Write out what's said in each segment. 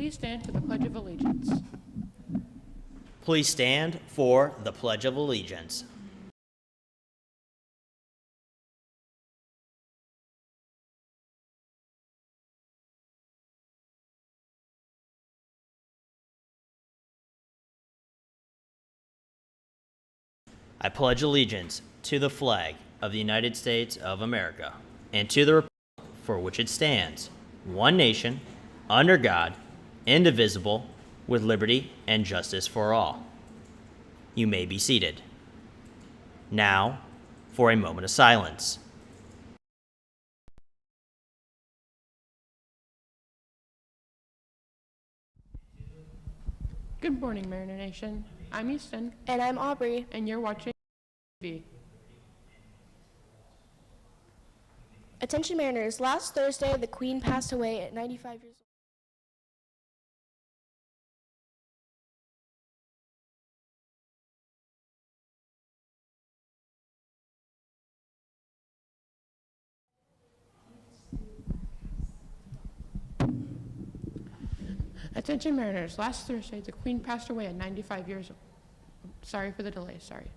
Please stand for the Pledge of Allegiance. Please stand for the Pledge of Allegiance. I pledge allegiance to the flag of the United States of America and to the republic for which it stands, one nation, under God, indivisible, with liberty and justice for all. You may be seated. Now, for a moment of silence. Good morning, Mariner Nation. I'm Easton, And I'm Aubrey. and you're watching TV. Attention Mariners, last Thursday, the Queen passed away at 95 years old. Attention Mariners, last Thursday, the Queen passed away at 95 years old. Sorry for the delay, sorry.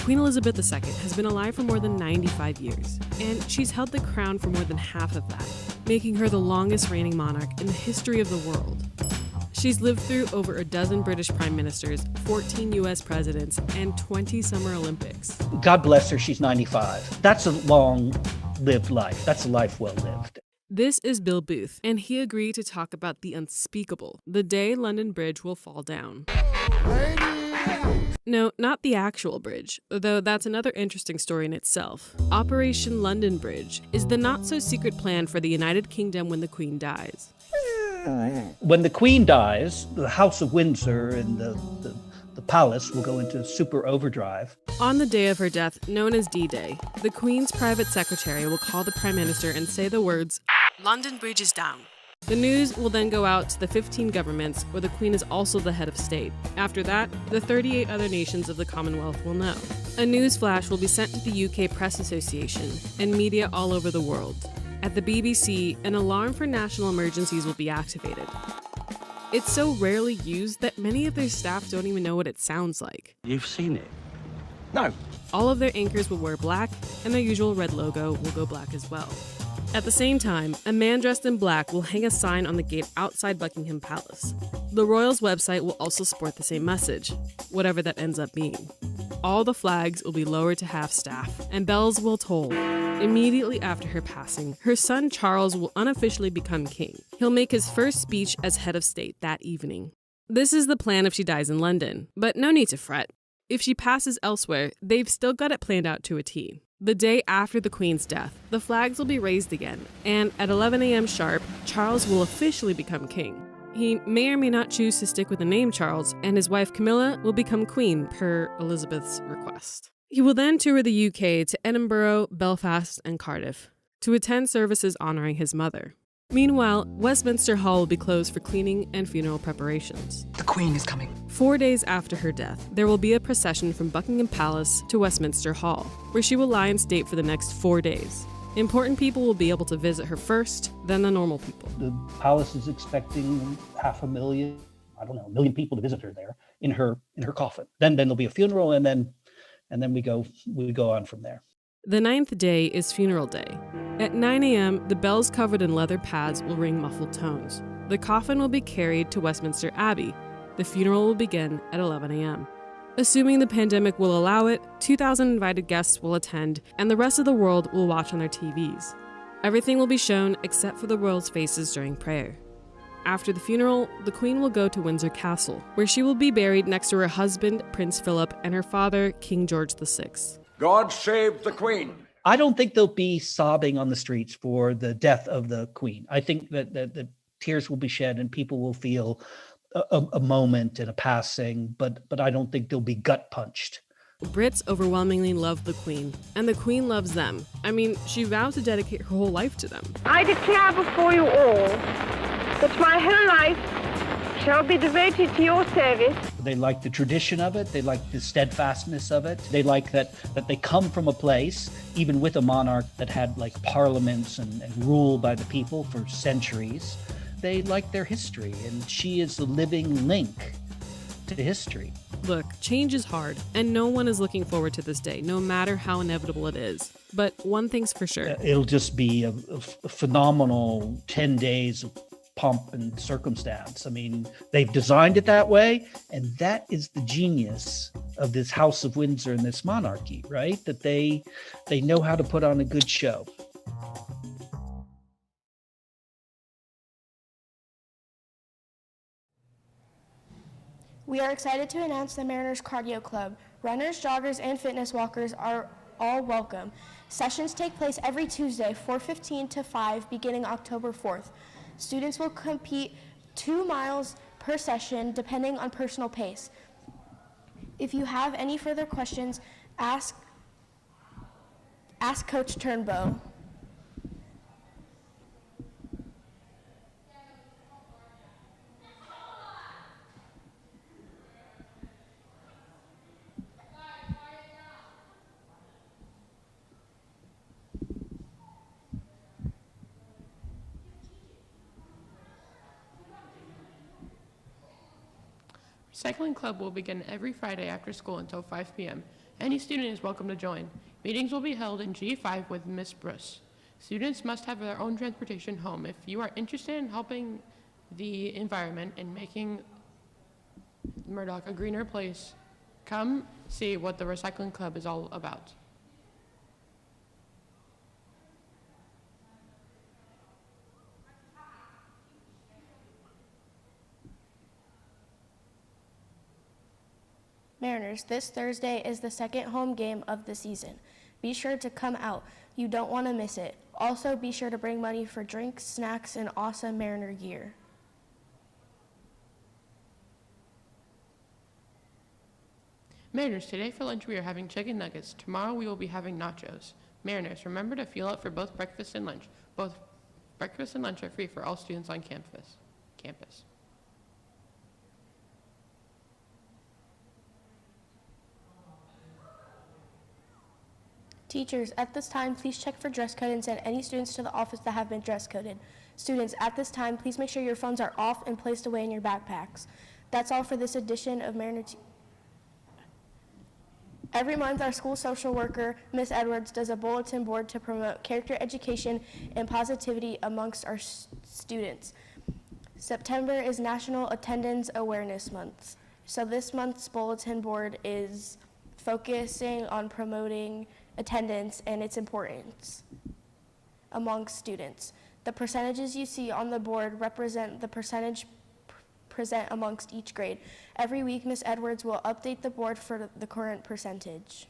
Queen Elizabeth II has been alive for more than 95 years, and she's held the crown for more than half of that, making her the longest reigning monarch in the history of the world. She's lived through over a dozen British prime ministers, 14 US presidents, and 20 Summer Olympics. God bless her, she's 95. That's a long-lived life. That's a life well lived. This is Bill Booth, and he agreed to talk about the unspeakable, the day London Bridge will fall down. No, not the actual bridge, though that's another interesting story in itself. Operation London Bridge is the not-so-secret plan for the United Kingdom when the Queen dies. When the Queen dies, the House of Windsor and the palace will go into super overdrive. On the day of her death, known as D-Day, the Queen's private secretary will call the Prime Minister and say the words, "London Bridge is down." The news will then go out to the 15 governments where the Queen is also the head of state. After that, the 38 other nations of the Commonwealth will know. A news flash will be sent to the UK Press Association and media all over the world. At the BBC, an alarm for national emergencies will be activated. It's so rarely used that many of their staff don't even know what it sounds like. You've seen it? No. All of their anchors will wear black, and their usual red logo will go black as well. At the same time, a man dressed in black will hang a sign on the gate outside Buckingham Palace. The royals' website will also sport the same message, whatever that ends up being. All the flags will be lowered to half-staff, and bells will toll. Immediately after her passing, her son Charles will unofficially become king. He'll make his first speech as head of state that evening. This is the plan if she dies in London, but no need to fret. If she passes elsewhere, they've still got it planned out to a T. The day after the Queen's death, the flags will be raised again, and at 11 a.m. sharp, Charles will officially become king. He may or may not choose to stick with the name Charles, and his wife Camilla will become queen per Elizabeth's request. He will then tour the UK to Edinburgh, Belfast, and Cardiff to attend services honoring his mother. Meanwhile, Westminster Hall will be closed for cleaning and funeral preparations. The Queen is coming. 4 days after her death, there will be a procession from Buckingham Palace to Westminster Hall, where she will lie in state for the next 4 days. Important people will be able to visit her first, then the normal people. The palace is expecting 500,000, a million people to visit her there in her coffin. Then there'll be a funeral, and then we go on from there. The 9th day is funeral day. At 9 a.m., the bells covered in leather pads will ring muffled tones. The coffin will be carried to Westminster Abbey. The funeral will begin at 11 a.m. Assuming the pandemic will allow it, 2,000 invited guests will attend, and the rest of the world will watch on their TVs. Everything will be shown except for the royals' faces during prayer. After the funeral, the Queen will go to Windsor Castle, where she will be buried next to her husband, Prince Philip, and her father, King George VI. God save the Queen. I don't think they'll be sobbing on the streets for the death of the Queen. I think that the tears will be shed and people will feel a moment and a passing, but I don't think they'll be gut punched. Brits overwhelmingly love the Queen, and the Queen loves them. I mean, she vowed to dedicate her whole life to them. I declare before you all that my whole life shall be devoted to your service. They like the tradition of it. They like the steadfastness of it. They like that they come from a place, even with a monarch that had like parliaments and rule by the people for centuries. They like their history, and she is the living link to history. Look, change is hard, and no one is looking forward to this day, no matter how inevitable it is. But one thing's for sure. It'll just be a phenomenal 10 days of pomp and circumstance. I mean, they've designed it that way, and that is the genius of this House of Windsor and this monarchy, right? That they know how to put on a good show. We are excited to announce the Mariners Cardio Club. Runners, joggers, and fitness walkers are all welcome. Sessions take place every Tuesday, 4:15 to 5, beginning October 4th. Students will compete 2 miles per session, depending on personal pace. If you have any further questions, ask Coach Turnbow. Recycling Club will begin every Friday after school until 5 p.m. Any student is welcome to join. Meetings will be held in G5 with Miss Bruce. Students must have their own transportation home. If you are interested in helping the environment and making Murdoch a greener place, come see what the Recycling Club is all about. Mariners, this Thursday is the second home game of the season. Be sure to come out. You don't want to miss it. Also, be sure to bring money for drinks, snacks, and awesome Mariner gear. Mariners, today for lunch we are having chicken nuggets. Tomorrow we will be having nachos. Mariners, remember to fuel up for both breakfast and lunch. Both breakfast and lunch are free for all students on campus. Teachers, at this time, please check for dress code and send any students to the office that have been dress coded. Students, at this time, please make sure your phones are off and placed away in your backpacks. That's all for this edition of Mariner. Every month, our school social worker, Ms. Edwards, does a bulletin board to promote character education and positivity amongst our students. September is National Attendance Awareness Month. So this month's bulletin board is focusing on promoting attendance and its importance amongst students. The percentages you see on the board represent the percentage present amongst each grade. Every week, Ms. Edwards will update the board for the current percentage.